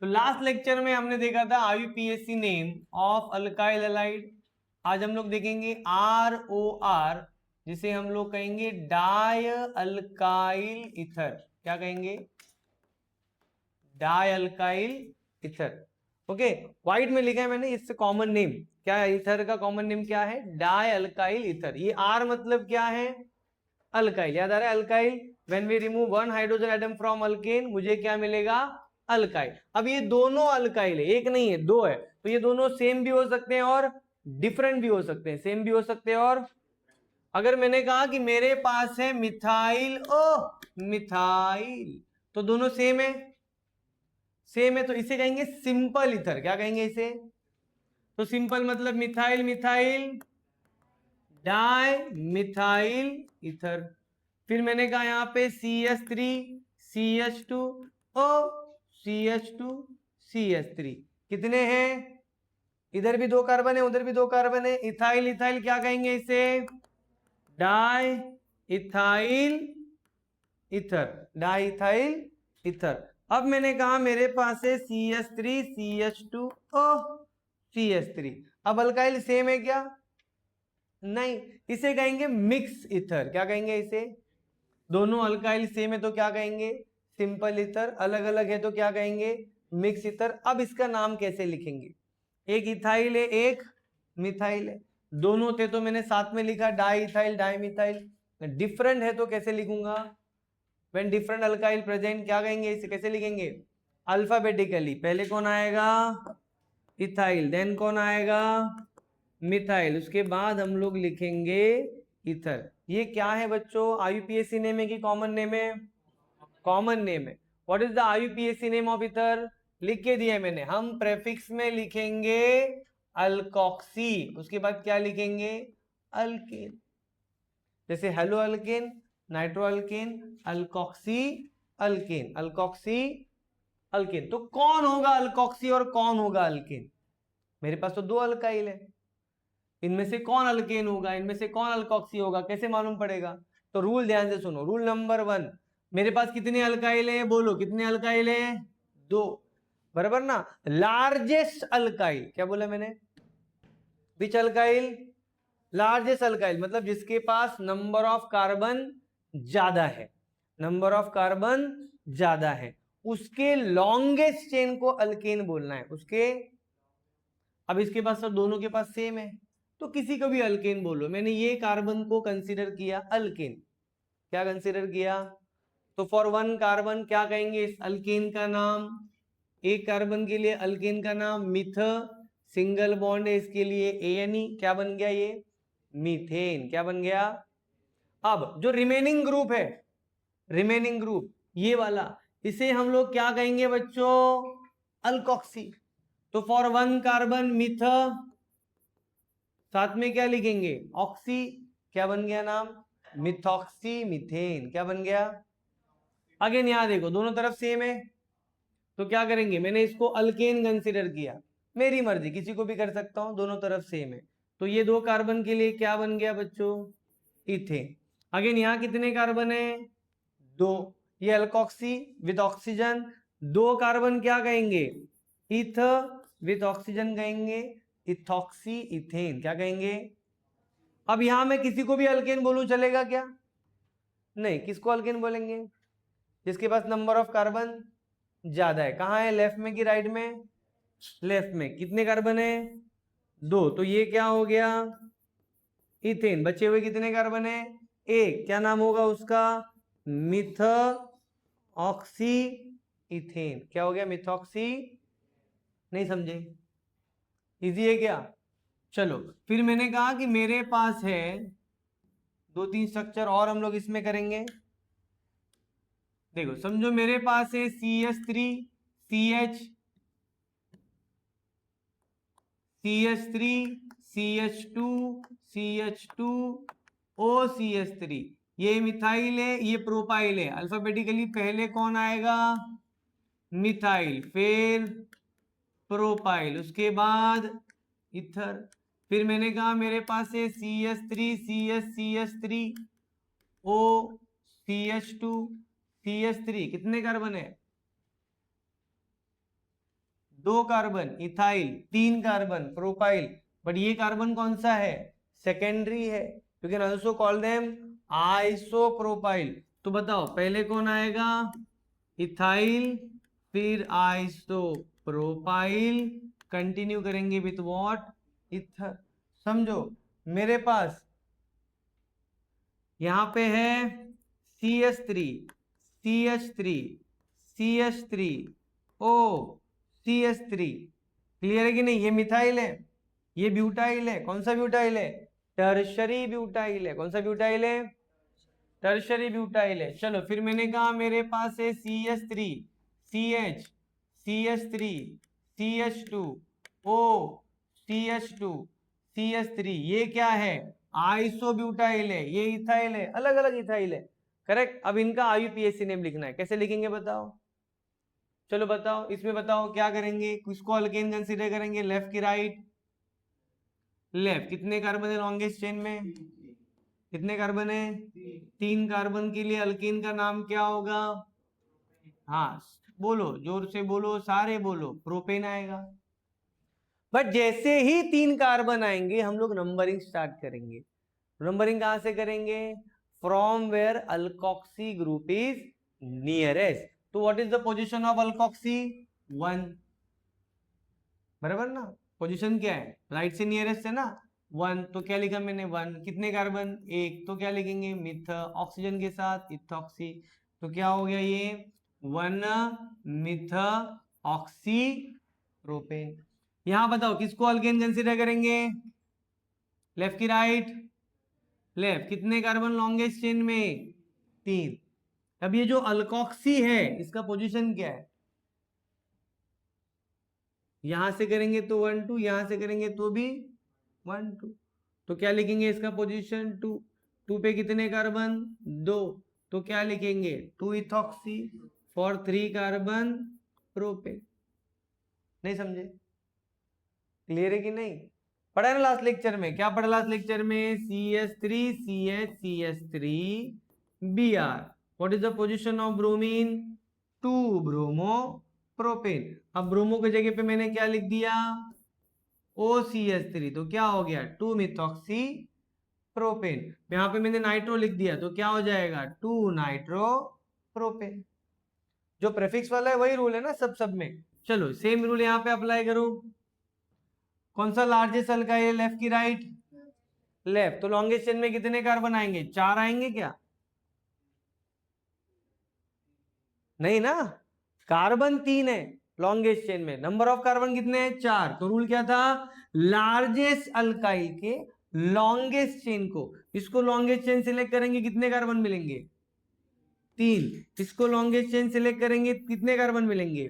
तो last lecture में हमने देखा था IUPAC name of alkyl halide. आज हम लोग देखेंगे ROR, जिसे हम लोग कहेंगे डाई अल्काइल ईथर। क्या कहेंगे? Die alkyl ether. Okay, white में लिखा है मैंने, इससे कॉमन नेम क्या है? ईथर का कॉमन नेम क्या है? Die alkyl ether. ये R मतलब क्या है? अल्काइल। याद आ रहा है? Alkyl, when we remove one hydrogen atom from alkane, मुझे क्या मिलेगा? अल्काइल। अब ये दोनों अल्काइल है, एक नहीं है, दो है। तो ये दोनों सेम भी हो सकते हैं और डिफरेंट भी हो सकते हैं। सेम भी हो सकते हैं और अगर मैंने कहा कि मेरे पास है मिथाइल, ओ मिथाइल, तो दोनों सेम है। सेम है तो इसे कहेंगे सिंपल ईथर। क्या कहेंगे इसे? तो सिंपल मतलब methyl methyl di methyl ether. फिर मैंने कहा यहाँ पे CH3 CH2 ओ CH2 CH3 कितने हैं? इधर भी दो कार्बन है, उधर भी दो कार्बन है। इथाइल इथाइल क्या कहेंगे इसे? Di ethyl ether. Di ethyl ether. अब मैंने कहा मेरे पास है CH3 CH2 ओ CH3। अब अल्काइल सेम है क्या? नहीं, इसे कहेंगे मिक्स ईथर। क्या कहेंगे इसे? दोनों अल्काइल सेम है तो क्या कहेंगे? Simple ether. अलग अलग है तो क्या कहेंगे? Mix ether. अब इसका नाम कैसे लिखेंगे? एक इथाइल है, एक मिथाइल है। दोनों थे तो मैंने साथ में लिखा di ethyl di methyl. Different है तो कैसे लिखूंगा? व्हेन डिफरेंट अल्काइल प्रेजेंट, क्या कहेंगे इसे? कैसे लिखेंगे? अल्फाबेटिकली। पहले कौन आएगा? इथाइल, देन कौन आएगा? मिथाइल, उसके बाद हम लोग लिखेंगे ईथर। ये क्या है बच्चों? आईयूपीएसी नेम है कि कॉमन नेम है? कॉमन नेम है। What is the IUPAC name of ether? लिख के दिया है मैंने। हम प्रेफिक्स में लिखेंगे अल्कोक्सी, उसके बाद क्या लिखेंगे? अल्केन। जैसे hello alkane, nitro alkane, alkoxy alkane, alkoxy alkane. तो कौन होगा अल्कोक्सी और कौन होगा अल्केन? मेरे पास तो दो अल्काइल है, इनमें से कौन अल्केन होगा, इनमें से कौन अल्कोक्सी होगा, कैसे मालूम पड़ेगा? तो रूल ध्यान से सुनो। रूल नंबर 1, मेरे पास कितने अल्काइल है? बोलो कितने अल्काइल है? दो, बराबर ना? लार्जेस्ट अल्काइल, क्या बोला मैंने? विच अल्काइल? लार्जेस्ट अल्काइल मतलब जिसके पास नंबर ऑफ कार्बन ज्यादा है। नंबर ऑफ कार्बन ज्यादा है, उसके लॉन्गेस्ट चेन को अल्केन बोलना है। उसके, अब इसके पास तो दोनों के पास सेम है तो किसी को भी अल्केन बोलो। मैंने ये कार्बन को कंसीडर किया अल्केन। क्या कंसीडर किया? तो फॉर वन कार्बन क्या कहेंगे इस अल्केन का नाम? एक कार्बन के लिए अल्केन का नाम मिथ, सिंगल बॉन्ड है इसके लिए ANE। क्या बन गया ये? मीथेन। क्या बन गया? अब जो रिमेनिंग ग्रुप है, रिमेनिंग ग्रुप ये वाला, इसे हम लोग क्या कहेंगे बच्चों? अल्कोक्सी। तो फॉर वन कार्बन मिथ, साथ में क्या लिखेंगे? ऑक्सी। क्या बन गया नाम? Methoxy methane. क्या बन गया? अगेन यहां देखो दोनों तरफ सेम है तो क्या करेंगे? मैंने इसको अल्केन कंसिडर किया, मेरी मर्जी, किसी को भी कर सकता हूं, दोनों तरफ सेम है। तो ये दो कार्बन के लिए क्या बन गया बच्चों? इथेन। अगेन यहां कितने कार्बन है? दो। ये अल्कोक्सी विद ऑक्सीजन, दो कार्बन क्या कहेंगे? इथ विद ऑक्सीजन कहेंगे इथॉक्सी इथेन। क्या कहेंगे? अब यहां मैं किसी को भी अल्केन बोलूं चलेगा क्या? नहीं, किसको अल्केन बोलेंगे? जिसके पास नंबर ऑफ कार्बन ज्यादा है। कहां है? लेफ्ट में कि राइट में? लेफ्ट में। कितने कार्बन है? दो। तो ये क्या हो गया? इथेन। बचे हुए कितने कार्बन है? एक। क्या नाम होगा उसका? Myth oxy ethane. क्या हो गया? मिथॉक्सी। नहीं समझे? इजी है क्या? चलो, फिर मैंने कहा कि मेरे पास है दो तीन स्ट्रक्चर और हम लोग इसमें करेंगे। देखो समझो मेरे पास है CH3 CH CH3 CH2 CH2 OCH3। ये मिथाइल है, ये प्रोपाइल है। अल्फाबेटिकली पहले कौन आएगा? मिथाइल, फिर प्रोपाइल, उसके बाद इथर। फिर मैंने कहा मेरे पास है CH3 CH3 O CH2 CH3। कितने कार्बन है? 2 carbon ethyl, 3 carbon propyl, but ये कार्बन कौन सा है, सेकेंडरी है, you can also call them isopropyl. तो बताओ पहले कौन आएगा, इथाइल, फिर आइसोप्रोपाइल, कंटिन्यू करेंगे विथ व्हाट, इथर। समझो मेरे पास यहां पे है CH3, CH3, CH3, O, CH3, clear है कि नहीं, ये मिथाइल है, ये ब्यूटाइल है, कौन सा ब्यूटाइल है, टर्शरी ब्यूटाइल है, कौन सा ब्यूटाइल है, टर्शरी ब्यूटाइल है। चलो फिर मैंने कहा मेरे पास है CH3, CH, CH3, CH2, O, CH2, CH3, ये क्या है, आइसोब्यूटाइल है, ये इथाइल है, अलग अलग इथाइल है, करेक्ट। अब इनका IUPAC नेम लिखना है, कैसे लिखेंगे बताओ, चलो बताओ, इसमें बताओ क्या करेंगे, किसको अल्केन कंसीडर करेंगे, लेफ्ट की राइट, लेफ्ट, कितने कार्बन है लॉन्गेस्ट चेन में, कितने कार्बन है, 3 कार्बन के लिए अल्केन का नाम क्या होगा, हाँ बोलो, जोर से बोलो, सारे बोलो, प्रोपेन आएगा। बट जैसे ही 3 कार्बन आएंगे हम लोग नंबरिंग स्टार्ट करेंगे। नंबरिंग कहां से करेंगे, from where alkoxy group is nearest. तो what is the position of alkoxy, 1, बराबर ना, पोजीशन क्या है, राइट से नियरेस्ट है ना, 1, तो क्या लिखा मैंने 1, कितने कार्बन, 1, तो क्या लिखेंगे मिथ, ऑक्सीजन के साथ इथॉक्सी, तो क्या हो गया ये 1 मिथ ऑक्सी प्रोपेन। यहां बताओ किसको अल्केन कंसीडर करेंगे, लेफ्ट की राइट, लेफ्ट, कितने कार्बन लॉन्गेस्ट चेन में, 3। अब ये जो अल्कोक्सी है इसका पोजीशन क्या है, यहां से करेंगे तो 1 2, यहां से करेंगे तो भी 1 2, तो क्या लिखेंगे इसका पोजीशन 2, 2 पे कितने कार्बन, 2, तो क्या लिखेंगे 2 इथॉक्सी फॉर 3 कार्बन प्रोपेन। नहीं समझे, क्लियर है कि नहीं, पढ़ा है ना लास्ट लेक्चर में, क्या पढ़ा लास्ट लेक्चर में, CH3 CH CH3 Br, what is the position of bromine, 2 bromo propane. अब ब्रोमो की जगह पे मैंने क्या लिख दिया, OCH3, तो क्या हो गया 2 मिथॉक्सी प्रोपेन। यहां पे मैंने नाइट्रो लिख दिया तो क्या हो जाएगा 2 नाइट्रो प्रोपेन। जो प्रेफिक्स वाला है वही रूल है ना सब में। चलो सेम रूल यहाँ पे अप्लाई करो, कौन सा लार्जेस्ट अल्काइल है, लेफ्ट की राइट, लेफ्ट, तो लॉन्गेस्ट चेन में कितने कार्बन आएंगे, 4 आएंगे क्या, नहीं ना, कार्बन 3 है लॉन्गेस्ट चेन में, नंबर ऑफ कार्बन कितने हैं 4, तो रूल क्या था, लार्जेस्ट अल्काइल के लॉन्गेस्ट चेन को, इसको लॉन्गेस्ट चेन सिलेक्ट करेंगे कितने कार्बन मिलेंगे, 3, इसको लॉन्गेस्ट चेन सिलेक्ट करेंगे कितने कार्बन मिलेंगे,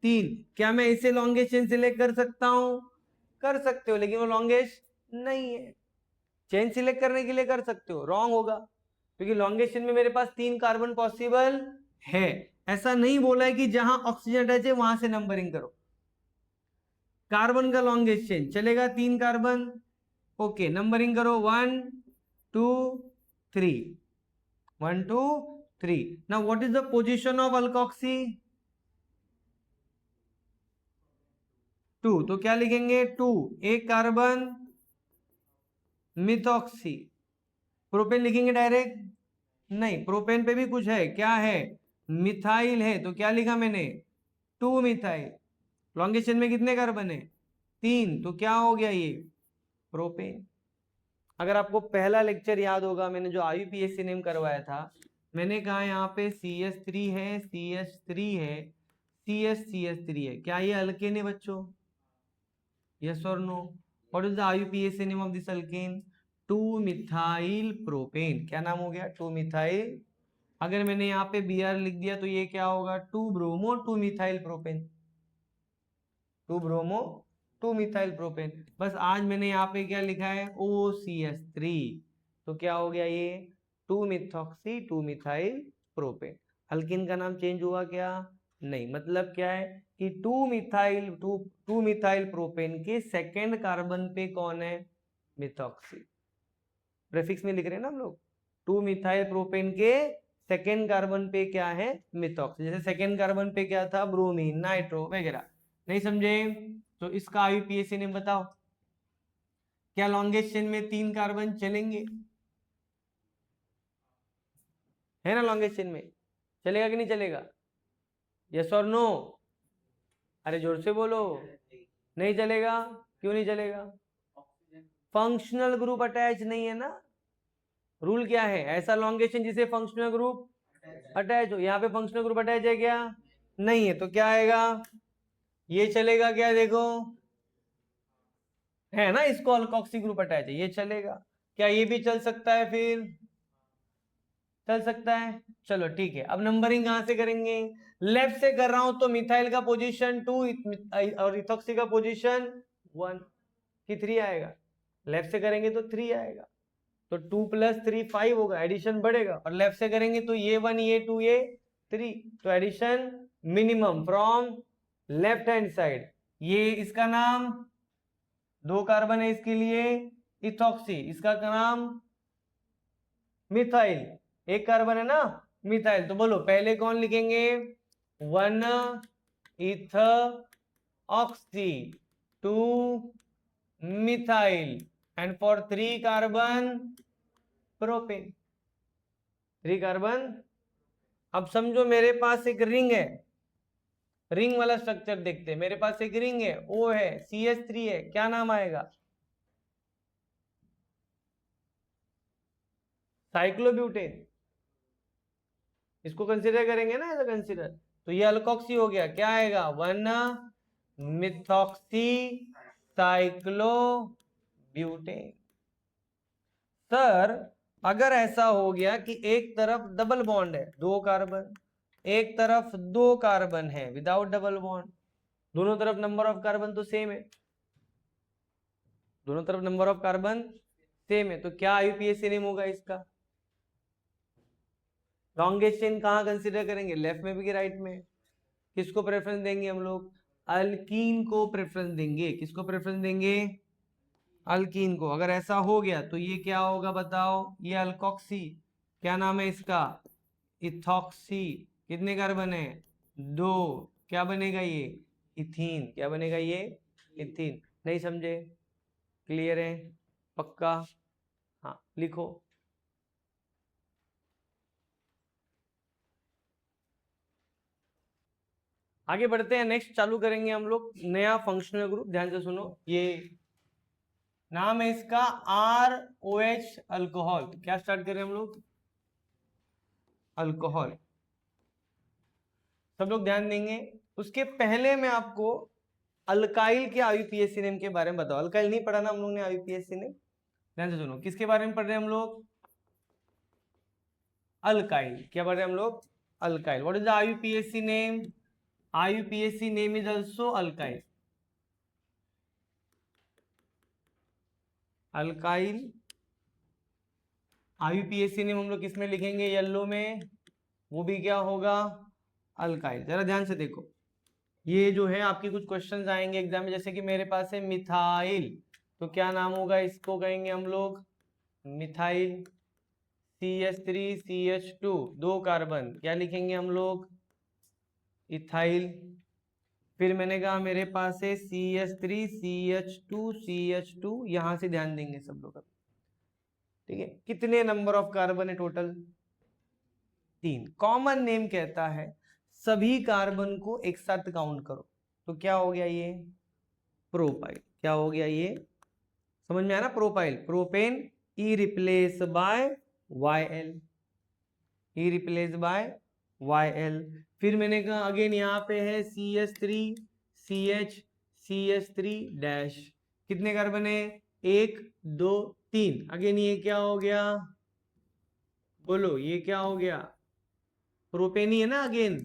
3। क्या मैं इसे लॉन्गेस्ट चेन सिलेक्ट कर सकता हूं, कर सकते हो, लेकिन वो लॉन्गेस्ट नहीं है। चेन सिलेक्ट करने के लिए कर सकते हो, रॉन्ग होगा, क्योंकि लॉन्गेस्ट चेन में मेरे पास 3 कार्बन पॉसिबल है। ऐसा नहीं बोला है कि जहां ऑक्सीजन अटैच है वहां से नंबरिंग करो, कार्बन का लॉन्गेस्ट चेन चलेगा, 3 कार्बन, ओके, नंबरिंग करो 1 2 3, 1 2 3। Now what is the position of alkoxy, 2, तो क्या लिखेंगे 2, एक कार्बन मिथॉक्सी, प्रोपेन लिखेंगे डायरेक्ट, नहीं, प्रोपेन पे भी कुछ है, क्या है, मिथाइल है, तो क्या लिखा मैंने 2 मिथाइल, लॉन्गेस्ट चेन में कितने कार्बन है 3, तो क्या हो गया ये प्रोपेन। अगर आपको पहला लेक्चर याद होगा, मैंने जो IUPAC नेम करवाया था, मैंने कहा यहाँ पे CH3 है, CH3 है, CH3 है, क्या ये अल्केन है बच्चों, यस और no, what is the IUPAC name of this alkane, 2 methyl propane, क्या नाम हो गया 2 मिथाइल। अगर मैंने यहाँ पे Br लिख दिया तो ये क्या होगा 2 bromo 2 methyl propane, 2 bromo 2 methyl propane. बस आज मैंने यहाँ पे क्या लिखा है OCH3, तो क्या हो गया ये 2 मिथॉक्सी 2 मिथाइल प्रोपेन। अल्किन का नाम चेंज हुआ क्या, नहीं, मतलब क्या है कि 2 मिथाइल प्रोपेन के सेकेंड कार्बन पे कौन है, मिथॉक्सी, प्रेफिक्स में लिख रहे हैं ना हम लोग, 2 मिथाइल प्रोपेन के सेकेंड कार्बन पे क्या है, मिथॉक्सी। जैसे सेकेंड कार्बन पे क्या था, ब्रोमीन, नाइट्रो वगैरह, नहीं समझे? तो इसका आईयूपीएसी नेम बताओ। क्या लॉन्गेस्ट चेन में 3 कार्बन चलेंगे? है ना, लॉन्गेस्ट चेन में चलेगा कि नहीं चलेगा? यस और नो? अरे जोर से बोलो। नहीं चलेगा? क्यों नहीं चलेगा? फंक्शनल ग्रुप अटैच नहीं है ना। रूल क्या है? ऐसा लॉन्गेस्ट चेन जिसे फंक्शनल ग्रुप अटैच हो। यहाँ पे फंक्शनल ग्रुप अटैच है क्या? नहीं है, तो क्या आएगा? ये चलेगा क्या? देखो, है ना, इसको अल्कोक्सी ग्रुप अटैच है, ये चलेगा। क्या ये भी चल सकता है? फिर चल सकता है। चलो ठीक है, अब नंबरिंग कहां से करेंगे? लेफ्ट से कर रहा हूं तो मिथाइल का पोजीशन 2 और इथॉक्सी का पोजीशन 1 कि 3 आएगा। लेफ्ट से करेंगे तो 3 आएगा, तो 2 + 3 5 होगा, एडिशन बढ़ेगा। और लेफ्ट से करेंगे तो ये 1 ये 2 ये 3, तो addition minimum from left hand side. ये इसका नाम 2 कार्बन है, इसके लिए इथॉक्सी, इसका नाम मिथाइल, 1 कार्बन है ना, मिथाइल। तो बोलो पहले कौन लिखेंगे? 1 ethoxy 2 methyl and for 3 carbon propane, 3 carbon. अब समझो मेरे पास एक रिंग है, रिंग वाला स्ट्रक्चर देखते हैं। मेरे पास एक रिंग है, O है, CH3 है, क्या नाम आएगा? साइक्लोब्यूटेन। इसको कंसीडर करेंगे ना, ऐसा कंसीडर। तो ये अल्कोक्सी हो गया, क्या आएगा? 1 मिथॉक्सी साइक्लोब्यूटेन। सर अगर ऐसा हो गया कि एक तरफ डबल बॉन्ड है, 2 कार्बन, एक तरफ 2 कार्बन है विदाउट डबल बॉन्ड, दोनों तरफ नंबर ऑफ कार्बन तो सेम है, दोनों तरफ नंबर ऑफ कार्बन सेम है, तो क्या आईयूपीएसी नेम होगा इसका? लॉन्गेस्ट चेन कहां कंसीडर करेंगे? लेफ्ट में भी कि राइट में? किसको प्रेफरेंस देंगे हम लोग? अल्कीन को प्रेफरेंस देंगे। किसको प्रेफरेंस देंगे? अल्कीन को। अगर ऐसा हो गया तो ये क्या होगा बताओ? ये अल्कोक्सी, क्या नाम है इसका? इथॉक्सी। कितने कार्बन है? 2। क्या बनेगा ये? इथीन। क्या बनेगा ये? इथीन। नहीं समझे? क्लियर है? पक्का? हाँ लिखो। आगे बढ़ते हैं, नेक्स्ट चालू करेंगे हम लोग नया फंक्शनल ग्रुप। ध्यान से सुनो, ये नाम है इसका ROH अल्कोहल। क्या स्टार्ट करें हम लोग? अल्कोहल। सब लोग ध्यान देंगे। उसके पहले मैं आपको अल्काइल के आईयूपीएसी नेम के बारे में बताओ। अल्काइल नहीं पढ़ा ना हम लोग ने आईयूपीएसी नेम? ध्यान से सुनो, किसके बारे में पढ़ रहे हैं हम लोग? अल्काइल। क्या पढ़ रहे हैं हम लोग? Alkyl. What is the IUPAC name? IUPAC name is also alkyl. Alkyl IUPAC name हम लोग किसमें लिखेंगे? येलो में, वो भी क्या होगा? अल्काइल। जरा ध्यान से देखो, ये जो है आपके कुछ क्वेश्चंस आएंगे एग्जाम में, जैसे कि मेरे पास है मिथाइल, तो क्या नाम होगा? इसको कहेंगे हम लोग मिथाइल। CH3 CH2 2 कार्बन, क्या लिखेंगे हम लोग? इथाइल। फिर मैंने कहा मेरे पास है CH3 CH2 CH2, यहां से ध्यान देंगे सब लोग। ठीक है, कितने नंबर ऑफ कार्बन है टोटल? 3। कॉमन नेम कहता है सभी कार्बन को एक साथ काउंट करो, तो क्या हो गया ये? प्रोपाइल। क्या हो गया ये? समझ में आया ना? प्रोपाइल, प्रोपेन ई रिप्लेस बाय YL, ई रिप्लेस बाय YL। फिर मैंने कहा अगेन यहाँ पे है CH3 CH CH3 डैश, कितने कार्बन है? 1 2 3। अगेन ये क्या हो गया? बोलो ये क्या हो गया? प्रोपेन ही है ना। अगेन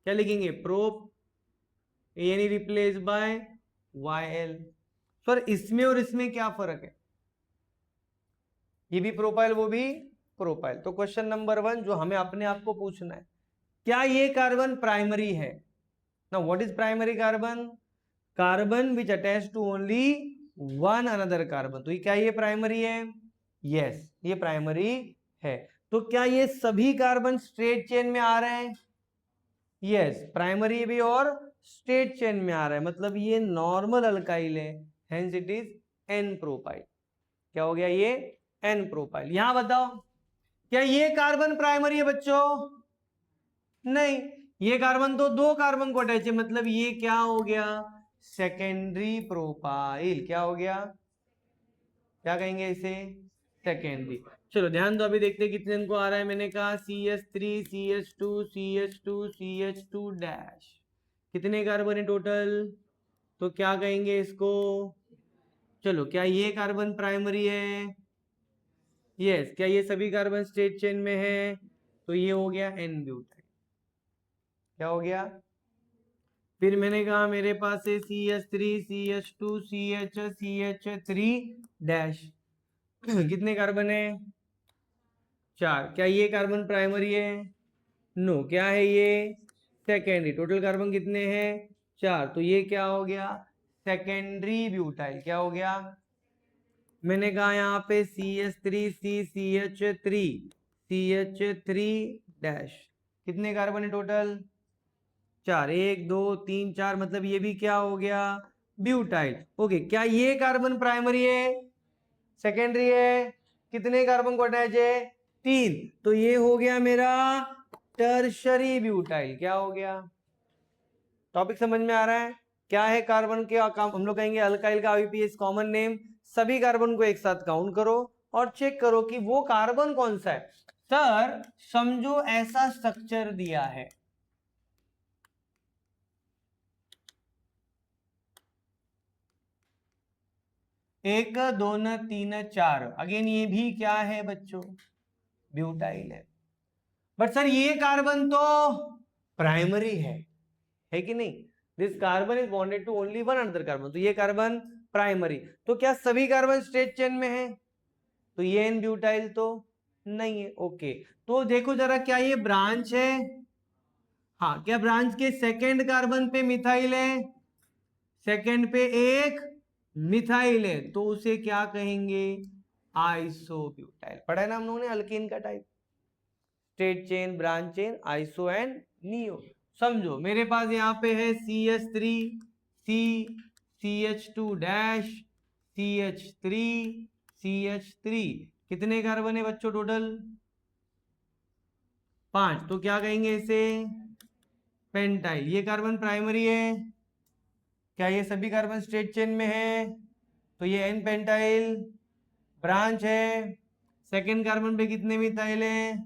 क्या लिखेंगे? प्रोप, यानी रिप्लेस बाय YL। सर इसमें और इसमें क्या फर्क है? ये भी प्रोपाइल वो भी प्रोपाइल। तो क्वेश्चन नंबर 1 जो हमें अपने आप को पूछना है, क्या ये कार्बन प्राइमरी है? ना what is primary carbon? Carbon which attach to only one another carbon. तो ये क्या ये प्राइमरी है? यस ये प्राइमरी है। तो क्या ये सभी कार्बन स्ट्रेट चेन में आ रहे हैं? यस प्राइमरी भी और स्ट्रेट चेन में आ रहा है, मतलब ये नॉर्मल अल्काइल है, hence it is N propyl. क्या हो गया ये? N propyl. यहां बताओ क्या ये कार्बन प्राइमरी है बच्चों? नहीं, ये कार्बन तो दो कार्बन को अटैच है, मतलब ये क्या हो गया? Secondary propyl. क्या हो गया? क्या कहेंगे इसे? सेकेंडरी। चलो ध्यान दो, अभी देखते हैं कितने इनको आ रहा है। मैंने कहा CH3 CH2 CH2 CH2 dash, कितने कार्बन है टोटल? तो क्या कहेंगे इसको? चलो, क्या ये कार्बन प्राइमरी है? यस। क्या ये सभी कार्बन स्ट्रेट चेन में है? तो ये हो गया एन ब्यूटाइल। क्या हो गया? फिर मैंने कहा मेरे पास है CH3 CH2 CH3 डैश, कितने कार्बन है? 4। क्या ये कार्बन प्राइमरी है? नो। क्या है ये? सेकेंडरी। टोटल कार्बन कितने हैं? 4। तो ये क्या हो गया? Secondary butyl. क्या हो गया? मैंने कहा यहाँ पे CH3 CH3 CH3 डैश, कितने कार्बन है टोटल? 4। 1 2 3 4, मतलब ये भी क्या हो गया? ब्यूटाइल। ओके, क्या ये कार्बन प्राइमरी है? सेकेंडरी है? कितने कार्बन को अटैच है? 3। तो ये हो गया मेरा टर्शरी ब्यूटाइल। क्या हो गया? टॉपिक समझ में आ रहा है? क्या है कार्बन के, हम लोग कहेंगे अल्काइल का IUPAC कॉमन नेम। सभी कार्बन को एक साथ काउंट करो और चेक करो कि वो कार्बन कौन सा है। सर समझो ऐसा स्ट्रक्चर दिया है, 1 2 3 4, अगेन ये भी क्या है बच्चों? ब्यूटाइल है। बट सर ये कार्बन तो प्राइमरी है कि नहीं? This carbon is bonded to only one another carbon, तो ये कार्बन प्राइमरी। तो क्या सभी कार्बन स्ट्रेट चेन में है? तो ये एन ब्यूटाइल तो नहीं है। ओके, तो देखो जरा, क्या ये ब्रांच है? हाँ, क्या ब्रांच के सेकेंड कार्बन पे मिथाइल है? सेकेंड पे एक मिथाइल है, तो उसे क्या कहेंगे? आइसोब्यूटाइल। पढ़ा है ना हम लोगों ने अल्कीन का type, straight chain, branch chain, iso and neo. समझो मेरे पास यहाँ पे है CH3 C CH2 dash CH3 CH3, कितने कार्बन है बच्चों टोटल? 5। तो क्या कहेंगे इसे? पेंटाइल। ये कार्बन प्राइमरी है? क्या ये सभी कार्बन स्ट्रेट चेन में है? तो ये एन पेंटाइल। ब्रांच है, सेकेंड कार्बन पे कितने मिथाइल है?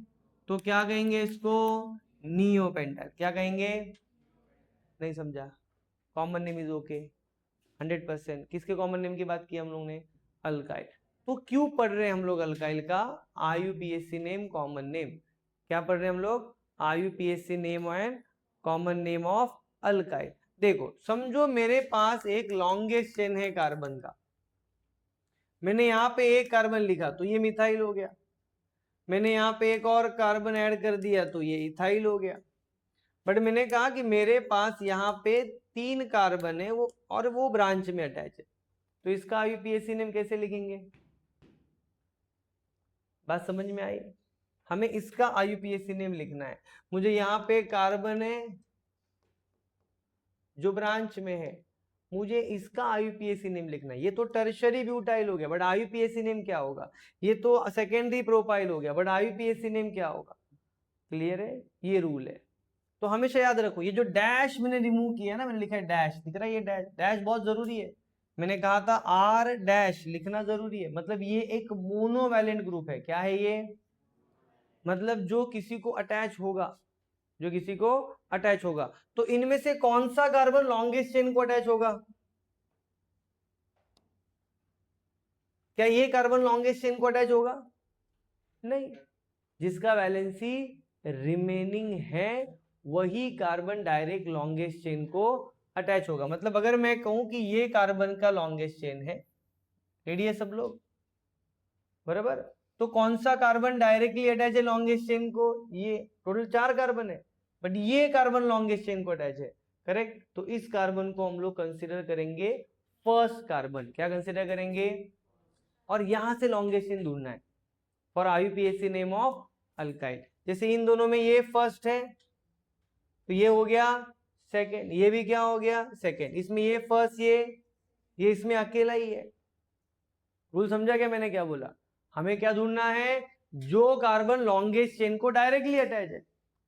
तो क्या कहेंगे इसको? Neo pentyl. क्या कहेंगे? नहीं समझा? Common name is okay 100%। किसके कॉमन नेम की बात की हम लोग ने? अल्काइल। तो क्यों पढ़ रहे हैं हम लोग अल्काइल का? IUPAC name, common name. क्या पढ़ रहे हैं हम लोग? IUPAC name and common name of alkyl. देखो समझो मेरे पास एक लॉन्गेस्ट चेन है कार्बन का, मैंने यहाँ पे एक कार्बन लिखा तो ये मिथाइल हो गया, मैंने यहाँ पे एक और कार्बन ऐड कर दिया तो ये इथाइल हो गया। बट मैंने कहा कि मेरे पास यहाँ पे 3 कार्बन है वो, और वो ब्रांच में अटैच है, तो इसका IUPAC नेम कैसे लिखेंगे? बात समझ में आई? हमें इसका IUPAC नेम लिखना है। मुझे यहाँ पे कार्बन है जो ब्रांच में है, मुझे इसका IUPAC नेम लिखना है। ये तो टर्शरी ब्यूटाइल हो गया, बट IUPAC नेम क्या होगा? ये तो सेकेंडरी प्रोपाइल हो गया, बट IUPAC नेम क्या होगा? क्लियर है? ये रूल है। तो हमेशा याद रखो, ये जो डैश मैंने रिमूव किया ना, मैंने लिखा है डैश, दिख रहा है ये डैश? डैश बहुत जरूरी है। मैंने कहा था R डैश लिखना जरूरी है, मतलब ये एक मोनोवैलेंट ग्रुप है। क्या है ये? मतलब जो किसी को अटैच होगा, जो किसी को अटैच होगा। तो इनमें से कौन सा कार्बन लॉन्गेस्ट चेन को अटैच होगा? क्या ये कार्बन लॉन्गेस्ट चेन को अटैच होगा? नहीं, जिसका वैलेंसी रिमेनिंग है वही कार्बन डायरेक्ट लॉन्गेस्ट चेन को अटैच होगा। मतलब अगर मैं कहूं कि ये कार्बन का लॉन्गेस्ट चेन है, रेडी है सब लोग? बराबर। तो कौन सा कार्बन डायरेक्टली अटैच है लॉन्गेस्ट चेन को? ये टोटल 4 कार्बन है, बट ये कार्बन लॉन्गेस्ट चेन को अटैच है, करेक्ट? तो इस कार्बन को हम लोग कंसिडर करेंगे फर्स्ट कार्बन। क्या कंसिडर करेंगे? और यहां से लॉन्गेस्ट चेन ढूंढना है for IUPAC name of alkyl. जैसे इन दोनों में ये फर्स्ट है, तो ये हो गया सेकेंड, ये भी क्या हो गया सेकेंड, इसमें ये फर्स्ट, ये इसमें अकेला ही है। रूल समझा क्या मैंने क्या बोला? हमें क्या ढूंढना है? जो कार्बन लॉन्गेस्ट चेन को डायरेक्टली अटैच है,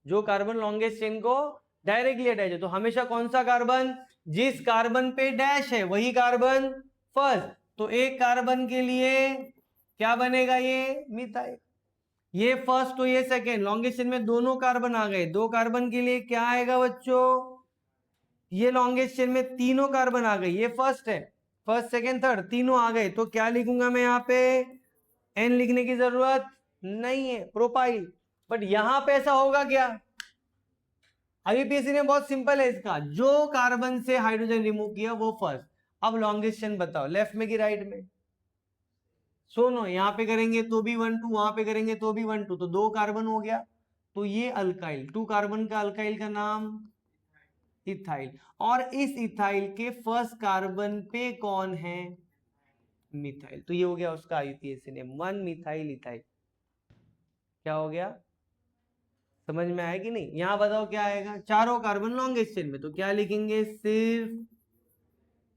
जो कार्बन लॉन्गेस्ट चेन को डायरेक्टली अटैच है। तो हमेशा कौन सा कार्बन, जिस कार्बन पे डैश है वही कार्बन फर्स्ट। तो एक कार्बन के लिए क्या बनेगा, ये मिथाइल, ये फर्स्ट तो ये सेकेंड, लॉन्गेस्ट चेन में दोनों कार्बन आ गए, दो कार्बन के लिए क्या आएगा बच्चों, ये लॉन्गेस्ट चेन में तीनों कार्बन आ गए, ये फर्स्ट है, फर्स्ट सेकेंड थर्ड तीनों आ गए। तो क्या लिखूंगा मैं यहाँ पे, एन लिखने की जरूरत नहीं है, प्रोपाइल। बट यहां पे ऐसा होगा क्या, आईयूपीएससी ने बहुत सिंपल है इसका, जो कार्बन से हाइड्रोजन रिमूव किया वो फर्स्ट। अब लॉन्गेस्ट चेन बताओ, लेफ्ट में कि राइट में? सुनो, यहाँ पे करेंगे तो भी 1 2, वहां पे करेंगे तो भी 1 2, तो दो कार्बन हो गया। तो ये अल्काइल, 2 कार्बन का अल्काइल का नाम इथाइल। और इस इथाइल के फर्स्ट कार्बन पे कौन है, मिथाइल। तो ये हो गया उसका आईयूपीएससी ने 1 मिथाइल इथाइल। क्या हो गया, समझ में आया कि नहीं? यहां बताओ क्या आएगा, चारों कार्बन लॉन्गेस्ट चेन में, तो क्या लिखेंगे सिर्फ,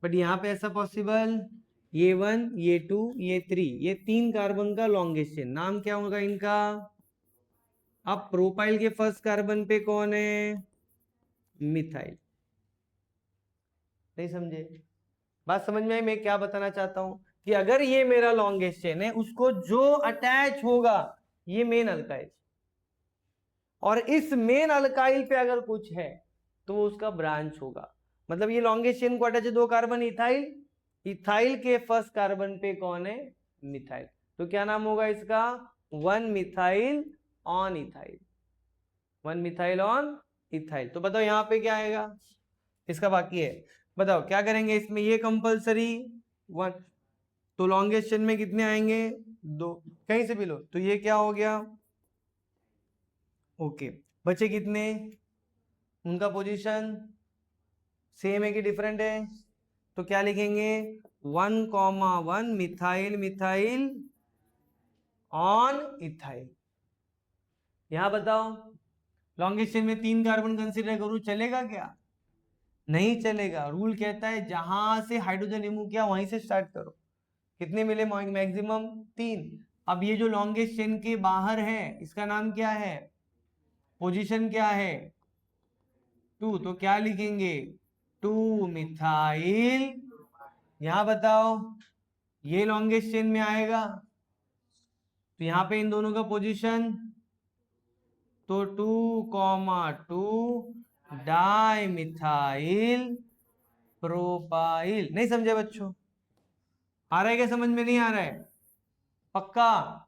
बट यहाँ पे ऐसा पॉसिबल, ये 1 ये 2 ये 3, ये 3 कार्बन का लॉन्गेस्ट चेन, नाम क्या होगा इनका? अब प्रोपाइल के फर्स्ट कार्बन पे कौन है, मिथाइल। नहीं समझे? बात समझ में आई मैं क्या बताना चाहता हूं? कि अगर ये मेरा लॉन्गेस्ट चेन है, उसको जो अटैच होगा ये मेन अल्काइल, और इस मेन अल्काइल पे अगर कुछ है तो वो उसका ब्रांच होगा। मतलब ये लॉन्गेस्ट चेन को अटैच है दो कार्बन इथाइल, इथाइल के फर्स्ट कार्बन पे कौन है, मिथाइल। तो क्या नाम होगा इसका, 1 methyl on ethyl, 1 methyl on ethyl. तो बताओ यहाँ पे क्या आएगा, इसका बाकी है, बताओ क्या करेंगे इसमें, ये कंपलसरी 1, तो लॉन्गेस्ट चेन में कितने आएंगे, 2, कहीं से भी लो। तो ये क्या हो गया, ओके, बचे कितने, उनका पोजीशन सेम है कि डिफरेंट है? तो क्या लिखेंगे, 1,1 मिथाइल मिथाइल ऑन इथाइल। यहां बताओ, लॉन्गेस्ट चेन में 3 कार्बन कंसीडर करूं, चलेगा क्या? नहीं चलेगा। रूल कहता है जहां से हाइड्रोजन रिमूव किया वहीं से स्टार्ट करो। कितने मिले, मैक्सिमम 3। अब ये जो लॉन्गेस्ट चेन के बाहर है इसका नाम क्या है, पोजीशन क्या है, 2, तो क्या लिखेंगे, 2 मिथाइल। यहां बताओ, ये लॉन्गेस्ट चेन में आएगा तो यहां पे इन दोनों का पोजीशन, तो 2,2 डाई मिथाइल प्रोपाइल। नहीं समझे बच्चों? आ रहा है क्या समझ में, नहीं आ रहा है? पक्का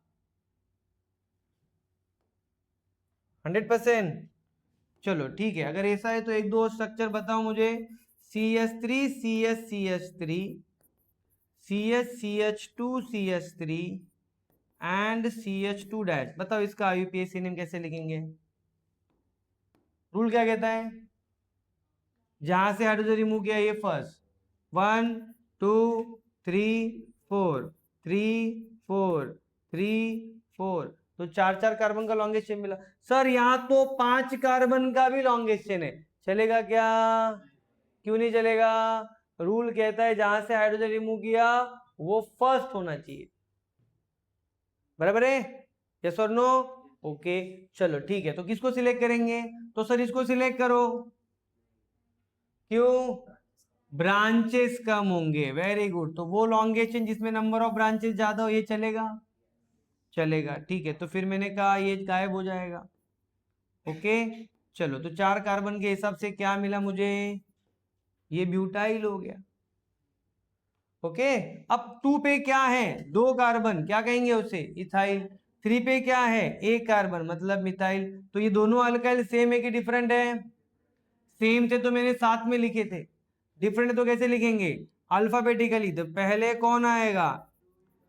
100%? चलो ठीक है, अगर ऐसा है तो एक दो स्ट्रक्चर बताओ मुझे, CH3 CH3 CH2 CH3 and CH2 dash. बताओ इसका आईयूपीएसी नेम कैसे लिखेंगे? रूल क्या कहता है, जहां से हाइड्रोजन रिमूव किया ये फर्स्ट, 1 2 3 4 3 4 3 4, तो 4 कार्बन का लॉन्गेस्ट चेन मिला। सर यहाँ तो 5 कार्बन का भी लॉन्गेस्ट चेन है, चलेगा क्या? क्यों नहीं चलेगा? रूल कहता है जहां से हाइड्रोजन रिमूव किया वो फर्स्ट होना चाहिए, बराबर है? यस और नो? ओके चलो ठीक है, तो किसको सिलेक्ट करेंगे? तो सर इसको सिलेक्ट करो। क्यों? ब्रांचेस कम होंगे, वेरी गुड। तो वो लॉन्गेस्ट चेन जिसमें नंबर ऑफ ब्रांचेस ज्यादा हो, ये चलेगा, चलेगा ठीक है। तो फिर मैंने कहा ये गायब हो जाएगा। ओके चलो, तो 4 कार्बन के हिसाब से क्या मिला मुझे, ये ब्यूटाइल हो गया। ओके, अब 2 पे क्या है, 2 कार्बन, क्या कहेंगे उसे, इथाइल। 3 पे क्या है, 1 कार्बन, मतलब मिथाइल। तो ये दोनों अल्काइल सेम है कि डिफरेंट है? सेम थे तो मैंने साथ में लिखे थे, डिफरेंट तो कैसे लिखेंगे, अल्फाबेटिकली। तो पहले कौन आएगा,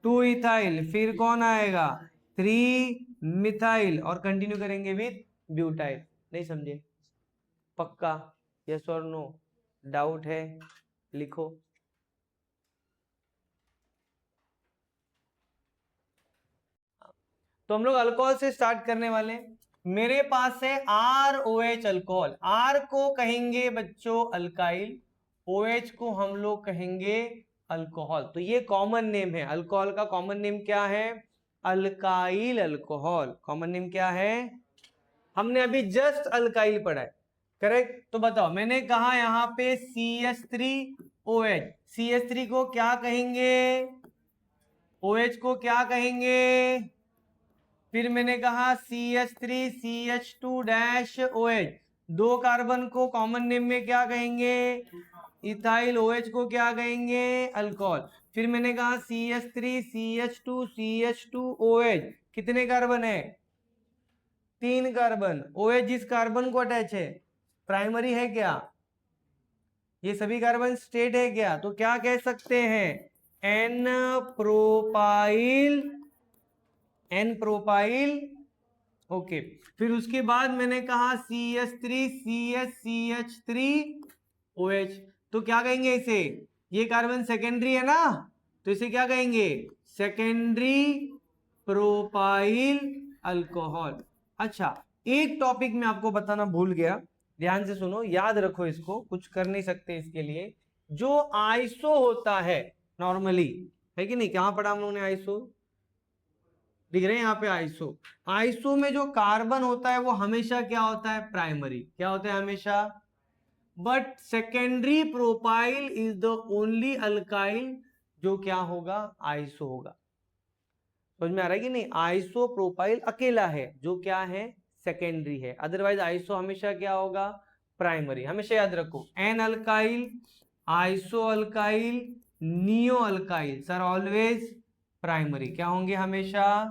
2 इथाइल, फिर कौन आएगा, 3 मिथाइल, और कंटिन्यू करेंगे विथ ब्यूटाइल। नहीं समझे? पक्का? यस और नो? डाउट है? लिखो। तो हम लोग अल्कोहल से स्टार्ट करने वाले हैं। मेरे पास है ROH अल्कोहल, R को कहेंगे बच्चों अल्काइल, OH को हम लोग कहेंगे अल्कोहल। तो ये कॉमन नेम है, अल्कोहल का कॉमन नेम क्या है? Alkyl alcohol. कॉमन नेम क्या है? हमने अभी जस्ट अल्काइल पढ़ा है, करेक्ट? तो बताओ, मैंने कहा यहाँ पे CH3OH, CH3 को क्या कहेंगे? OH को क्या कहेंगे? फिर मैंने कहा CH3CH2-OH, दो कार्बन को कॉमन नेम में क्या कहेंगे? इथाइल। OH को क्या कहेंगे? अल्कोहल। फिर मैंने कहा CH3CH2CH2OH, कितने कार्बन है? 3 कार्बन। OH जिस कार्बन को अटैच है, प्राइमरी है क्या? ये सभी कार्बन स्टेट है क्या? तो क्या कह सकते हैं? N propyl, N propyl. Okay, फिर उसके बाद मैंने कहा CH3CH3OH, तो क्या कहेंगे इसे? ये कार्बन सेकेंडरी है ना, तो इसे क्या कहेंगे? Secondary propyl alcohol. अच्छा, एक टॉपिक मैं आपको बताना भूल गया, ध्यान से सुनो, याद रखो इसको, कुछ कर नहीं सकते इसके लिए। जो आइसो होता है नॉर्मली, है कि नहीं? कहां पढ़ा हम लोगों ने आइसो? दिख रहे हैं यहाँ पे आइसो। आइसो में जो कार्बन होता है वो हमेशा क्या होता है? प्राइमरी। क्या होता है? हमेशा। But secondary propyl is the only alkyl जो क्या होगा? आइसो होगा। समझ में आ रहा है कि नहीं? आइसो प्रोपाइल अकेला है जो क्या है? सेकेंडरी है। अदरवाइज आइसो हमेशा क्या होगा? प्राइमरी। हमेशा याद रखो, N alkyl, iso alkyl, neo alkyl sir always primary. क्या होंगे? हमेशा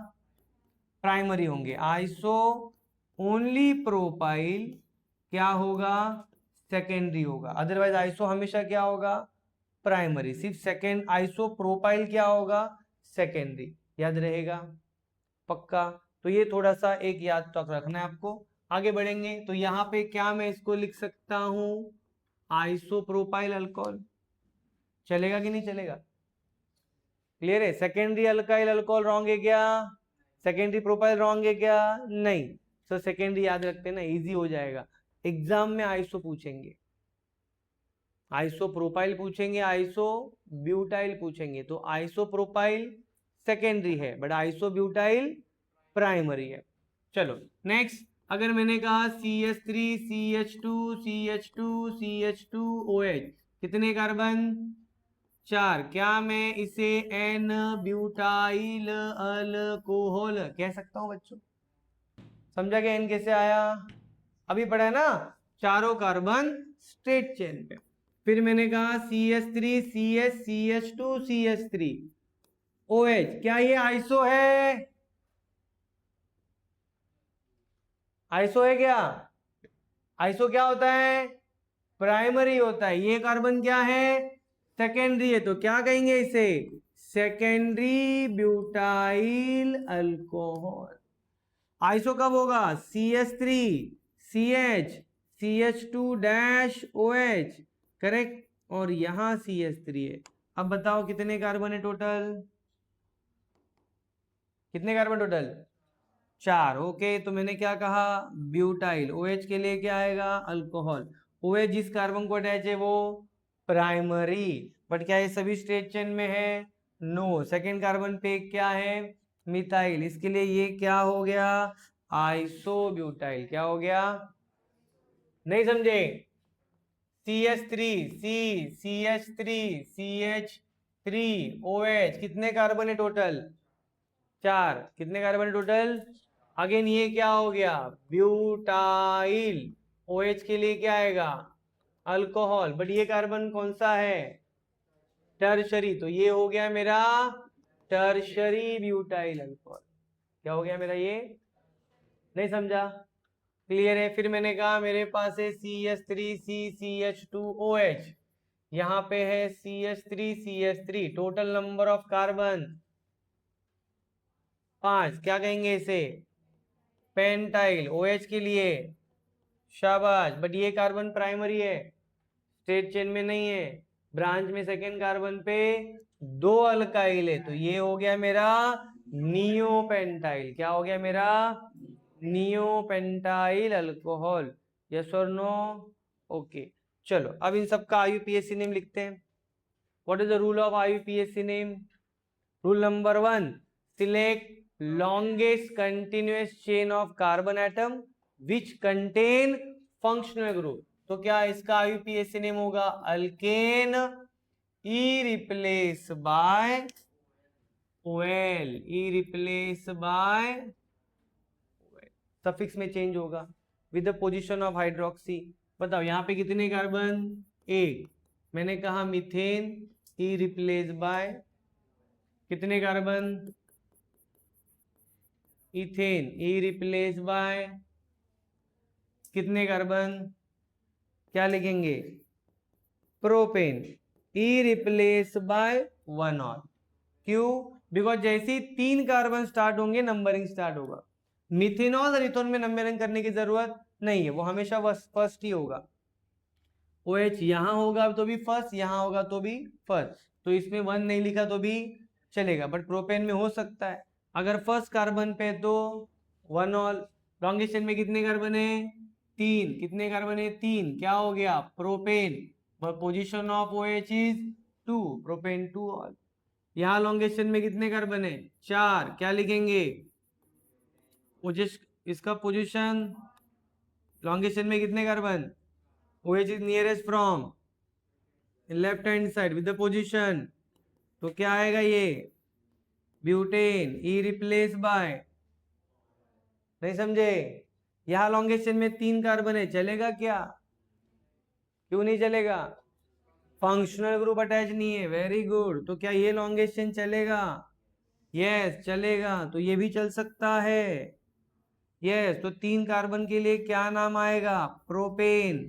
प्राइमरी होंगे। आइसो ओनली प्रोपाइल क्या होगा? सेकेंडरी होगा। अदरवाइज आइसो हमेशा क्या होगा? प्राइमरी। सिर्फ सेकेंड आइसो प्रोपाइल क्या होगा? सेकेंडरी। याद रहेगा? पक्का? तो ये थोड़ा सा एक याद तक रखना है आपको। आगे बढ़ेंगे तो यहाँ पे क्या मैं इसको लिख सकता हूं? Iso propyl alcohol. चलेगा कि नहीं चलेगा? क्लियर है? सेकेंडरी अल्काइल अल्कोहल रॉन्ग है क्या? सेकेंडरी प्रोपाइल रॉन्ग है क्या? नहीं। सो सेकेंडरी याद रखते हैं ना, इजी हो जाएगा। एग्जाम में आइसो पूछेंगे, आइसो प्रोपाइल पूछेंगे, आइसो ब्यूटाइल पूछेंगे। तो आइसो प्रोपाइल सेकेंडरी है, बट आइसो ब्यूटाइल प्राइमरी है। चलो नेक्स्ट, अगर मैंने कहा CH3CH2CH2CH2OH, कितने कार्बन? 4। क्या मैं इसे एन ब्यूटाइल अल्कोहल कह सकता हूं बच्चों? समझा कि एन कैसे आया? अभी पढ़ा है ना, चारों कार्बन स्ट्रेट चेन पे। फिर मैंने कहा CH3CH CH2CH3OH, क्या ये आइसो है? आइसो है क्या? आइसो क्या होता है? प्राइमरी होता है। ये कार्बन क्या है? सेकेंडरी है। तो क्या कहेंगे इसे? Secondary butyl alcohol. आइसो कब होगा? CH3 CH CH2-OH, correct. और यहां CH3 है। अब बताओ कितने कार्बन है टोटल? कितने कार्बन टोटल? 4। ओके, तो मैंने क्या कहा? ब्यूटाइल। OH के लिए क्या आएगा? अल्कोहल। OH जिस कार्बन को अटैच है वो प्राइमरी। बट क्या ये सभी स्ट्रेट चेन में है? नो। सेकेंड कार्बन पे क्या है? मिथाइल। इसके लिए ये क्या हो गया? आइसोब्यूटाइल। क्या हो गया? नहीं समझे? CH3 CH3OH, कितने कार्बन है टोटल? 4। कितने कार्बन है टोटल? अगेन ये क्या हो गया? ब्यूटाइल। OH के लिए क्या आएगा? अल्कोहल। बट ये कार्बन कौन सा है? टर्शरी। तो ये हो गया मेरा टर्शरी ब्यूटाइल अल्कोहल। क्या हो गया मेरा ये? नहीं समझा? क्लियर है? फिर मैंने कहा मेरे पास है CH3CCH2OH, यहां पे है CH3CH3, total number of carbon 5। क्या कहेंगे इसे? पेंटाइल। OH के लिए शाबाश। बट ये कार्बन प्राइमरी है, स्ट्रेट चेन में नहीं है। ब्रांच में सेकेंड कार्बन पे 2 अल्काइल है, तो ये हो गया मेरा नियोपेंटाइल। क्या हो गया मेरा? नियोपेंटाइल अल्कोहल, यस और नो? ओके, चलो अब इन सब का आईयूपीएसी नेम लिखते हैं। What is the rule of IUPAC name? Rule number 1, select longest continuous chain of carbon atom which contain functional group। तो क्या इसका आईयूपीएसी नेम होगा? Alkane E replace by OL, E replace by suffix में change होगा with the position of hydroxy. बताओ यहाँ पे कितने कार्बन? एक। मैंने कहा मीथेन ई रिप्लेस बाय कितने carbon? Ethane E replace by कितने कार्बन? क्या लिखेंगे? प्रोपेन ई रिप्लेस बाय 1 और। क्यों? बिकॉज जैसे ही 3 कार्बन स्टार्ट होंगे नंबरिंग स्टार्ट होगा। मिथेनॉल और इथेनॉल में नंबरिंग करने की जरूरत नहीं है, वो हमेशा फर्स्ट ही होगा। OH यहाँ होगा तो भी फर्स्ट, यहाँ होगा तो भी फर्स्ट, तो इसमें 1 नहीं लिखा तो भी चलेगा, बट प्रोपेन में हो सकता है। अगर फर्स्ट कार्बन पे तो 1 और। लॉन्गेस्ट चेन में कितने कार्बन है? 3। कितने कार्बन है? 3। क्या हो गया? Propane. Position of OH is 2, propane 2 और। यहाँ लॉन्गेस्ट चेन में कितने कार्बन है? 4। क्या लिखेंगे? इसका पोजीशन लॉन्गेस्ट चेन में कितने carbon? OH is nearest from left hand side with the position, तो क्या आएगा ये? ब्यूटेन ई रिप्लेस बाय, नहीं समझे? यहां लॉन्गेस्ट चेन में 3 कार्बन है, चलेगा क्या? क्यों नहीं चलेगा? फंक्शनल ग्रुप अटैच नहीं है। Very good. तो क्या ये लॉन्गेस्ट चेन चलेगा? यस चलेगा। तो ये भी चल सकता है। यस, तो 3 कार्बन के लिए क्या नाम आएगा? Propane.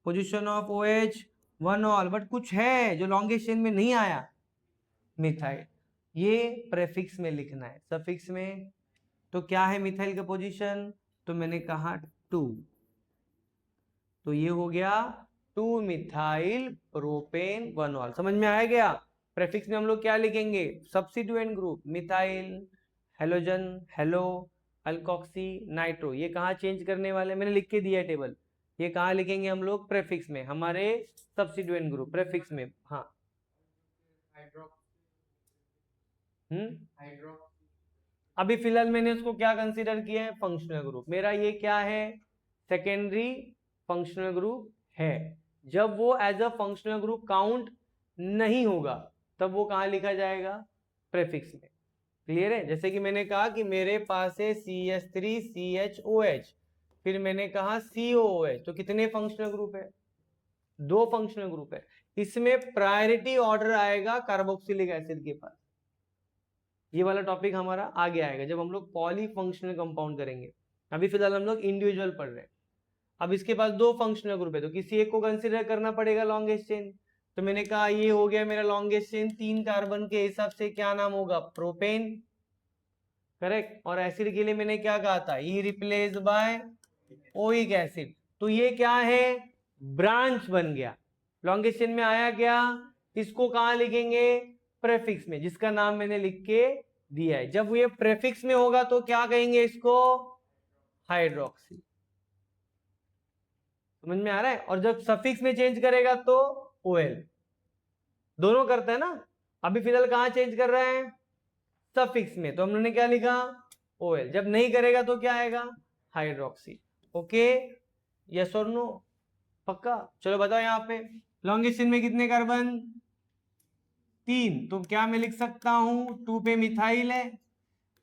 Position of OH 1 all, but कुछ है जो लॉन्गेस्ट चेन में नहीं आया, मिथाइल। ये प्रेफिक्स में लिखना है, सफिक्स में। तो क्या है मिथाइल का पोजीशन? तो मैंने कहा 2, तो ये हो गया 2 मिथाइल प्रोपेन 1 ऑल। समझ में आया गया? प्रेफिक्स में हम लोग क्या लिखेंगे? Substituent group, methyl, halogen, hello, alkoxy, nitro. ये कहाँ चेंज करने वाले? मैंने लिख के दिया टेबल। ये कहाँ लिखेंगे हम लोग? प्रेफिक्स में, हमारे सब्स्टिट्यूएंट ग्रुप प्रेफिक्स में। हाँ, अभी फिलहाल मैंने उसको क्या कंसीडर किया है? Functional group. मेरा ये क्या है? सेकेंडरी फंक्शनल ग्रुप है। जब वो as a functional group count नहीं होगा तब वो कहाँ लिखा जाएगा? प्रेफिक्स में। क्लियर है? जैसे कि मैंने कहा कि मेरे पास है CH3CHOH, फिर मैंने कहा COOH, तो कितने फंक्शनल ग्रुप है? 2 फंक्शनल ग्रुप है। इसमें प्रायोरिटी ऑर्डर आएगा कार्बोक्सिलिक एसिड के पास। ये वाला टॉपिक हमारा आगे आएगा जब हम लोग पॉलीफंक्शनल कंपाउंड करेंगे। अभी फिलहाल हम लोग इंडिविजुअल पढ़ रहे हैं। अब इसके पास 2 फंक्शनल ग्रुप है, तो किसी एक को कंसीडर करना पड़ेगा लॉन्गेस्ट चेन। तो मैंने कहा ये हो गया मेरा लॉन्गेस्ट चेन, 3 कार्बन के हिसाब से क्या नाम होगा? प्रोपेन। करेक्ट। और एसिड के लिए मैंने क्या कहा था? ई रिप्लेस बाय ओइक एसिड। तो ये क्या है? ब्रांच बन गया। लॉन्गेस्ट चेन में आया क्या? इसको कहां लिखेंगे? प्रेफिक्स में, जिसका नाम मैंने लिख के दिया है। जब ये प्रेफिक्स में होगा तो क्या कहेंगे इसको? हाइड्रोक्सी। समझ में आ रहा है? और जब सफिक्स में चेंज करेगा तो OL। दोनों करता है ना। अभी फिलहाल कहां चेंज कर रहा है? सफिक्स में, तो हमने क्या लिखा? OL। जब नहीं करेगा तो क्या आएगा? हाइड्रोक्सी। ओके, यस और नो? पक्का? चलो बताओ यहाँ पे लॉन्गेस्ट चेन में कितने कार्बन? 3। तो क्या मैं लिख सकता हूं? 2 पे मिथाइल है,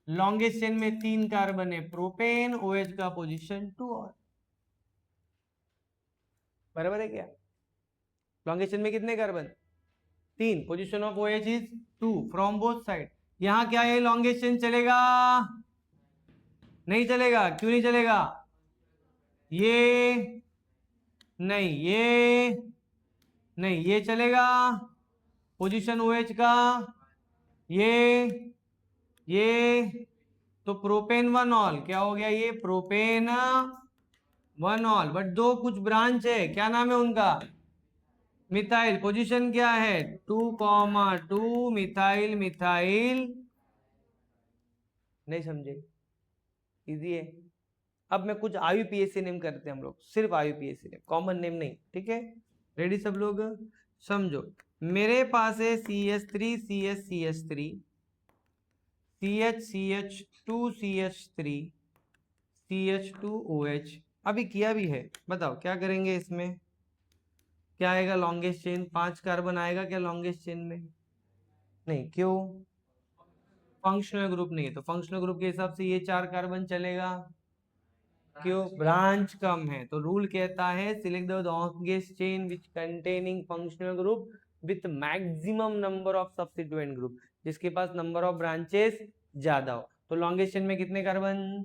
लॉन्गेस्ट चेन में 3 कार्बन है, प्रोपेन, OH का पोजीशन 2 और। बराबर है क्या? लॉन्गेस्ट चेन में कितने carbon? 3। Position of OH is 2 from both side. यहां क्या है? लॉन्गेस्ट चेन चलेगा? नहीं चलेगा। क्यों नहीं चलेगा? ये नहीं, ये नहीं, ये चलेगा पोजीशन OH का, ये तो प्रोपेन 1 ऑल। क्या हो गया? ये प्रोपेन 1 ऑल, बट 2 कुछ ब्रांच है, क्या नाम है उनका? मिथाइल। पोजीशन क्या है? 2,2 मिथाइल मिथाइल। नहीं समझे? इजी है। अब मैं कुछ IUPAC नेम करते हैं हम लोग, सिर्फ IUPAC नेम, कॉमन नेम नहीं, ठीक है। रेडी सब लोग, समझो। मेरे पास है CH3 CH CH2 CH3 CH2OH। अभी किया भी है, बताओ क्या करेंगे इसमें, क्या आएगा लॉन्गेस्ट चेन, 5 कार्बन आएगा क्या लॉन्गेस्ट चेन में? नहीं, क्यों? फंक्शनल ग्रुप नहीं है, तो फंक्शनल ग्रुप के हिसाब से ये 4 कार्बन चलेगा, क्यों? ब्रांच कम है, तो रूल कहता है select the longest chain which containing functional group with maximum number of substituent group, जिसके पास नंबर ऑफ ब्रांचेस ज्यादा हो। तो लॉन्गेस्ट चेन में कितने कार्बन,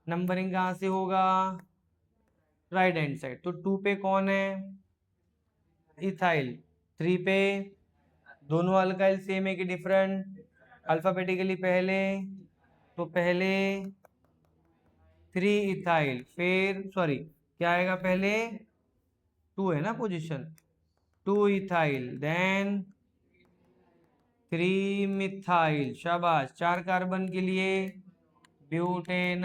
नंबरिंग कहां से होगा, राइट हैंड साइड, तो 2 पे कौन है, इथाइल, 3 पे, दोनों अल्काइल सेम है कि डिफरेंट, अल्फाबेटिकली पहले, तो पहले 3 इथाइल, फिर सॉरी क्या आएगा पहले, 2 है ना पोजीशन, 2 इथाइल, देन 3 मिथाइल, शाबाश, 4 कार्बन के लिए ब्यूटेन।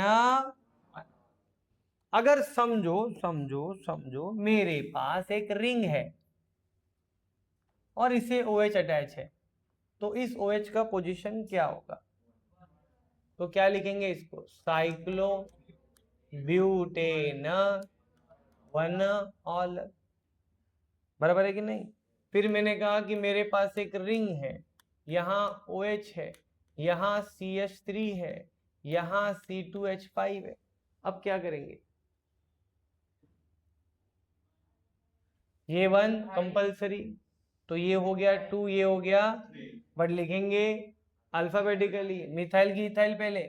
अगर समझो समझो समझो, मेरे पास एक रिंग है और इसे OH अटैच है, तो इस OH का पोजीशन क्या होगा, तो क्या लिखेंगे इसको, साइक्लो ब्यूटेन 1 ऑल, बराबर है कि नहीं। फिर मैंने कहा कि मेरे पास एक रिंग है, यहाँ OH है, यहाँ CH3 है, यहाँ C2H5 है। अब क्या करेंगे, ये 1 कंपल्सरी, तो ये हो गया 2, ये हो गया, बट लिखेंगे अल्फाबेटिकली, मिथाइल की इथाइल पहले,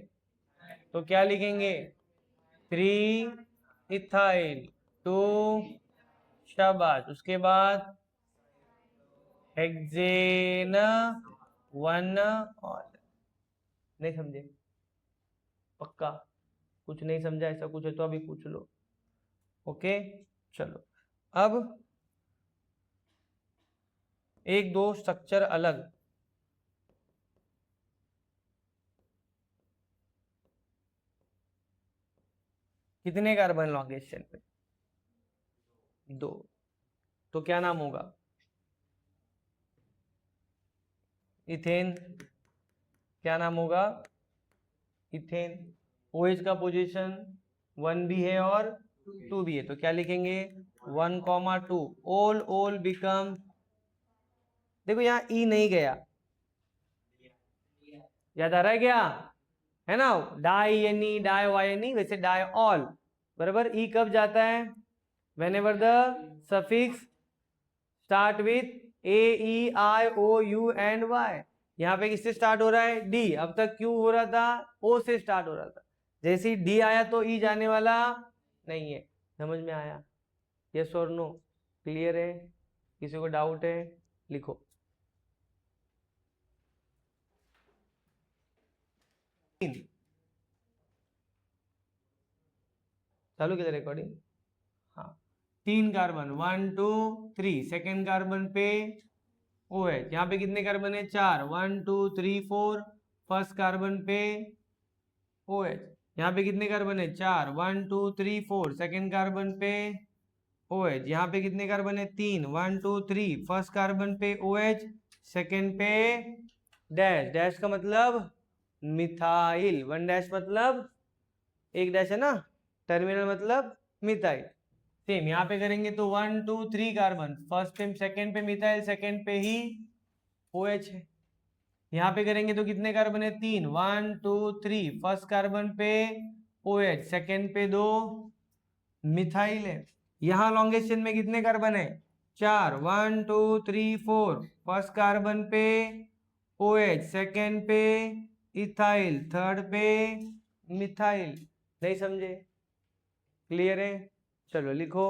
तो क्या लिखेंगे 3 इथाइल 2, शाबाश, उसके बाद हेक्सेन 1 और, नहीं समझे, पक्का कुछ नहीं समझा, ऐसा कुछ है तो अभी पूछ लो, ओके। चलो अब एक दो स्ट्रक्चर अलग, कितने कार्बन लॉन्गेस्ट चेन पे, 2, तो क्या नाम होगा, इथेन, क्या नाम होगा, इथेन। OH का पोजीशन 1 भी है और 2 भी है, तो क्या लिखेंगे 1,2, ऑल बिकम, देखो यहाँ E नहीं गया, याद आ रहा है क्या, है ना, diene diyne, वैसे डाई ऑल, बराबर। E कब जाता है, whenever the suffix start with A E I O U and Y, यहाँ पे किससे स्टार्ट हो रहा है, D, अब तक Q हो रहा था, O से स्टार्ट हो रहा था, जैसे ही D आया तो E जाने वाला नहीं है। समझ में आया, यस और नो, क्लियर है, किसी को डाउट है, लिखो। चालू किधर रिकॉर्डिंग, हाँ, 3 कार्बन 1 2 3, सेकेंड कार्बन पे OH, यहाँ पे कितने कार्बन है, 4, 1 2 3 4, फर्स्ट कार्बन पे OH, यहाँ पे कितने कार्बन है, 4, 1 2 3 4, सेकेंड कार्बन पे OH, यहाँ पे कितने कार्बन है, 3, 1 2 3, फर्स्ट कार्बन पे OH, सेकेंड पे डैश, डैश का मतलब मिथाइल, 1 डैश मतलब एक डैश है ना, टर्मिनल मतलब मिथाइल। सेम यहाँ पे करेंगे तो 1 2 3 कार्बन, फर्स्ट पे सेकेंड पे मिथाइल, सेकेंड पे ही OH है। यहाँ पे करेंगे तो कितने कार्बन है, 3, 1 2 3, फर्स्ट कार्बन पे OH, सेकेंड पे 2 मिथाइल है। यहाँ लॉन्गेस्ट चेन में कितने कार्बन है, 4, 1 2 3 4, फर्स्ट कार्बन पे OH, सेकेंड पे इथाइल, थर्ड पे मिथाइल। नहीं समझे, क्लियर है, चलो लिखो